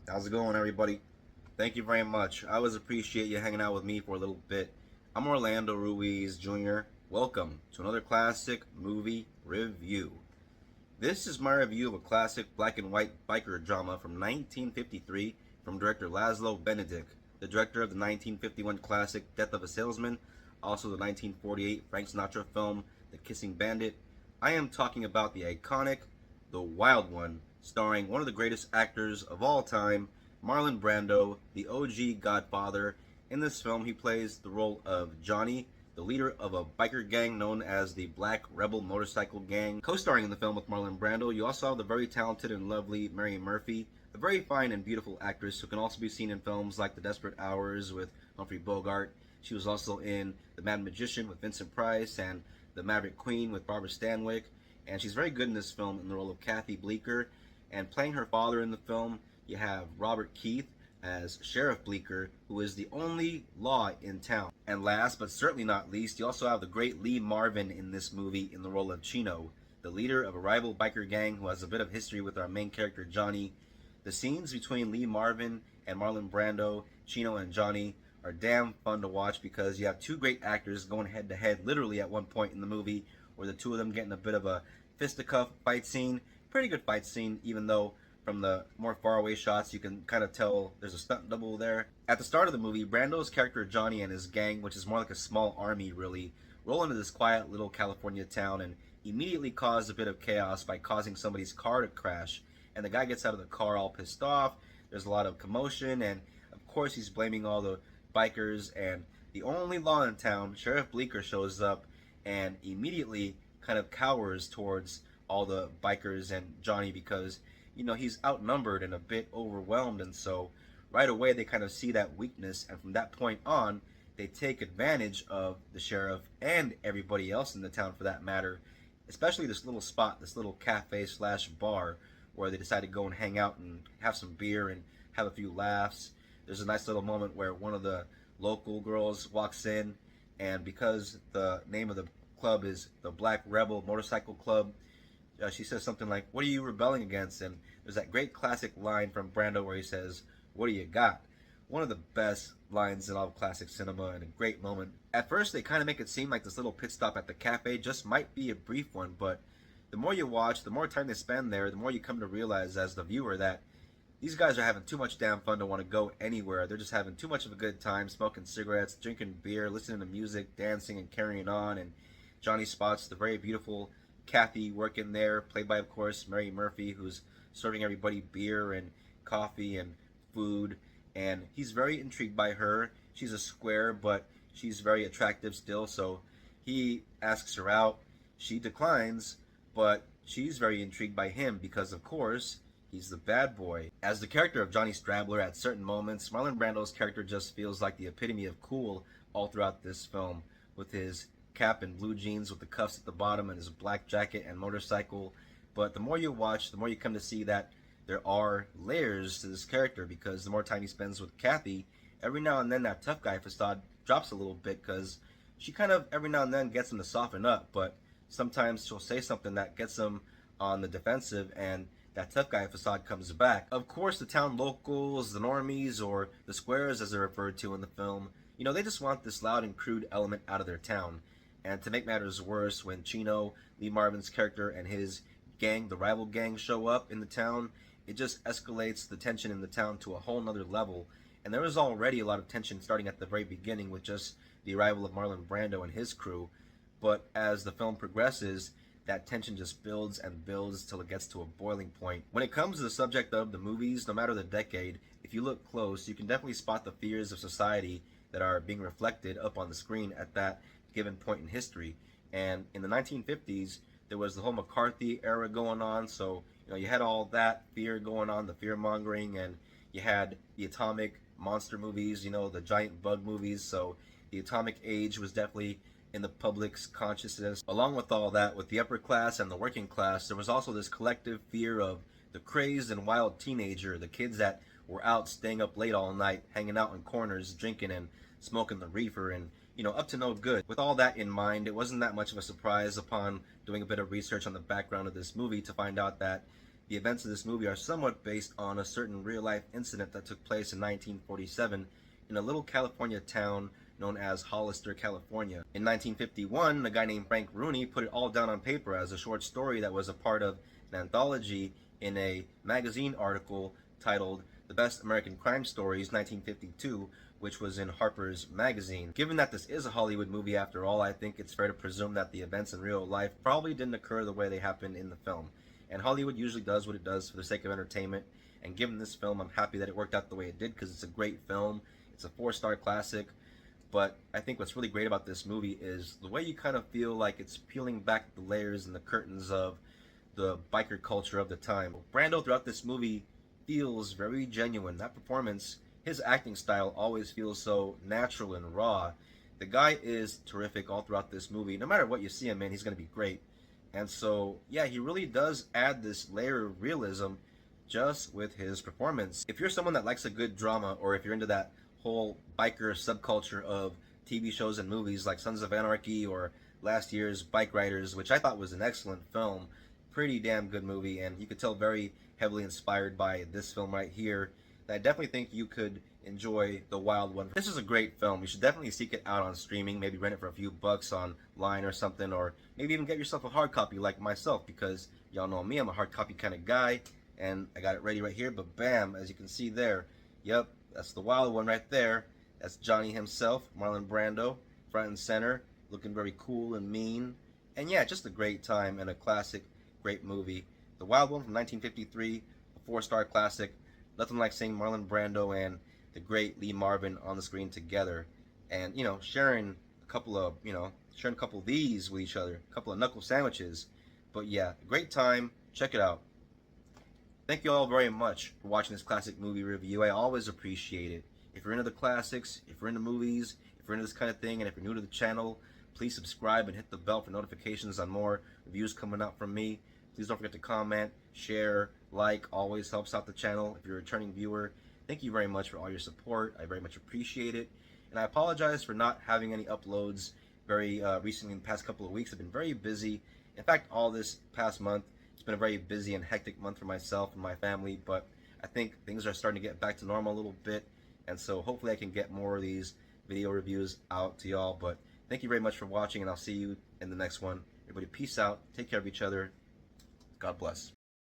How's it going, everybody? Thank you very much. I always appreciate you hanging out with me for a little bit. I'm Orlando Ruiz Jr. Welcome to another classic movie review. This is my review of a classic black and white biker drama from 1953 from director Laszlo Benedek, the director of the 1951 classic Death of a Salesman, also the 1948 Frank Sinatra film The Kissing Bandit. I am talking about the iconic The Wild One, starring one of the greatest actors of all time, Marlon Brando, the OG Godfather. In this film, he plays the role of Johnny, the leader of a biker gang known as the Black Rebel Motorcycle Gang. Co-starring in the film with Marlon Brando, you also have the very talented and lovely Mary Murphy, a very fine and beautiful actress who can also be seen in films like The Desperate Hours with Humphrey Bogart. She was also in The Mad Magician with Vincent Price and The Maverick Queen with Barbara Stanwyck. And she's very good in this film in the role of Kathy Bleecker. And playing her father in the film, you have Robert Keith as Sheriff Bleecker, who is the only law in town. And last but certainly not least, you also have the great Lee Marvin in this movie in the role of Chino, the leader of a rival biker gang who has a bit of history with our main character Johnny. The scenes between Lee Marvin and Marlon Brando, Chino and Johnny, are damn fun to watch because you have two great actors going head to head literally at one point in the movie where the two of them getting a bit of a fisticuff fight scene. Pretty good fight scene, even though from the more faraway shots you can kind of tell there's a stunt double there. At the start of the movie, Brando's character Johnny and his gang, which is more like a small army really, roll into this quiet little California town and immediately cause a bit of chaos by causing somebody's car to crash. And the guy gets out of the car all pissed off. There's a lot of commotion, and of course he's blaming all the bikers, and the only law in town, Sheriff Bleecker, shows up and immediately kind of cowers towards all the bikers and Johnny because he's outnumbered and a bit overwhelmed, and so right away they kind of see that weakness, and from that point on they take advantage of the sheriff and everybody else in the town for that matter, especially this little spot, this little cafe slash bar where they decide to go and hang out and have some beer and have a few laughs. There's a nice little moment where one of the local girls walks in, and because the name of the club is the Black Rebel Motorcycle Club, she says something like, "What are you rebelling against?" And there's that great classic line from Brando where he says, "What do you got?" One of the best lines in all of classic cinema and a great moment. At first, they kind of make it seem like this little pit stop at the cafe just might be a brief one, but the more you watch, the more time they spend there, the more you come to realize as the viewer that these guys are having too much damn fun to want to go anywhere. They're just having too much of a good time, smoking cigarettes, drinking beer, listening to music, dancing, and carrying on. And Johnny spots the very beautiful Kathy working there, played by, of course, Mary Murphy, who's serving everybody beer and coffee and food. And he's very intrigued by her. She's a square, but she's very attractive still, so he asks her out. She declines, but she's very intrigued by him because, of course, he's the bad boy. As the character of Johnny Strabler, at certain moments, Marlon Brando's character just feels like the epitome of cool all throughout this film, with his cap and blue jeans with the cuffs at the bottom and his black jacket and motorcycle. But the more you watch, the more you come to see that there are layers to this character, because the more time he spends with Kathy, every now and then that tough guy facade drops a little bit because she kind of every now and then gets him to soften up, but sometimes she'll say something that gets him on the defensive, and that tough guy facade comes back. Of course, the town locals, the normies, or the squares as they're referred to in the film, they just want this loud and crude element out of their town. And to make matters worse, when Chino, Lee Marvin's character, and his gang, the rival gang, show up in the town, it just escalates the tension in the town to a whole nother level. And there was already a lot of tension starting at the very beginning with just the arrival of Marlon Brando and his crew. But as the film progresses, that tension just builds and builds till it gets to a boiling point. When it comes to the subject of the movies, no matter the decade, if you look close, you can definitely spot the fears of society that are being reflected up on the screen at that given point in history. And in the 1950s, there was the whole McCarthy era going on, so you had all that fear going on, the fear mongering, and you had the atomic monster movies, the giant bug movies, so the atomic age was definitely in the public's consciousness. Along with all that, with the upper class and the working class, there was also this collective fear of the crazed and wild teenager, the kids that were out staying up late all night, hanging out in corners, drinking and smoking the reefer, and up to no good. With all that in mind, it wasn't that much of a surprise upon doing a bit of research on the background of this movie to find out that The events of this movie are somewhat based on a certain real-life incident that took place in 1947 in a little California town known as Hollister, California. In 1951, a guy named Frank Rooney put it all down on paper as a short story that was a part of an anthology in a magazine article titled The Best American Crime Stories 1952, which was in Harper's Magazine. Given that this is a Hollywood movie after all, I think it's fair to presume that the events in real life probably didn't occur the way they happened in the film. And Hollywood usually does what it does for the sake of entertainment. And given this film, I'm happy that it worked out the way it did because it's a great film. It's a 4-star classic. But I think what's really great about this movie is the way you kind of feel like it's peeling back the layers and the curtains of the biker culture of the time. Brando throughout this movie feels very genuine. That performance, his acting style always feels so natural and raw. The guy is terrific all throughout this movie. No matter what you see him in, he's going to be great. And so, yeah, he really does add this layer of realism just with his performance. If you're someone that likes a good drama, or if you're into that whole biker subculture of TV shows and movies like Sons of Anarchy or last year's Bike Riders, which I thought was an excellent film, pretty damn good movie, and you could tell very heavily inspired by this film right here. I definitely think you could enjoy The Wild One. This is a great film. You should definitely seek it out on streaming, maybe rent it for a few bucks online or something, or maybe even get yourself a hard copy like myself, because y'all know me, I'm a hard copy kind of guy, and I got it ready right here. But bam, as you can see there, yep, that's The Wild One right there. That's Johnny himself, Marlon Brando, front and center, looking very cool and mean. And yeah, just a great time and a classic, great movie. The Wild One from 1953, a 4-star classic. Nothing like seeing Marlon Brando and the great Lee Marvin on the screen together, and sharing a couple of these with each other, a couple of knuckle sandwiches. But yeah, great time. Check it out. Thank you all very much for watching this classic movie review. I always appreciate it. If you're into the classics, if you're into movies, if you're into this kind of thing, and if you're new to the channel, please subscribe and hit the bell for notifications on more reviews coming out from me. Please don't forget to comment, share, like, always helps out the channel. If you're a returning viewer, thank you very much for all your support. I very much appreciate it. And I apologize for not having any uploads very recently in the past couple of weeks. I've been very busy. In fact, all this past month, it's been a very busy and hectic month for myself and my family, but I think things are starting to get back to normal a little bit. And so hopefully I can get more of these video reviews out to y'all. But thank you very much for watching, and I'll see you in the next one. Everybody, peace out. Take care of each other. God bless.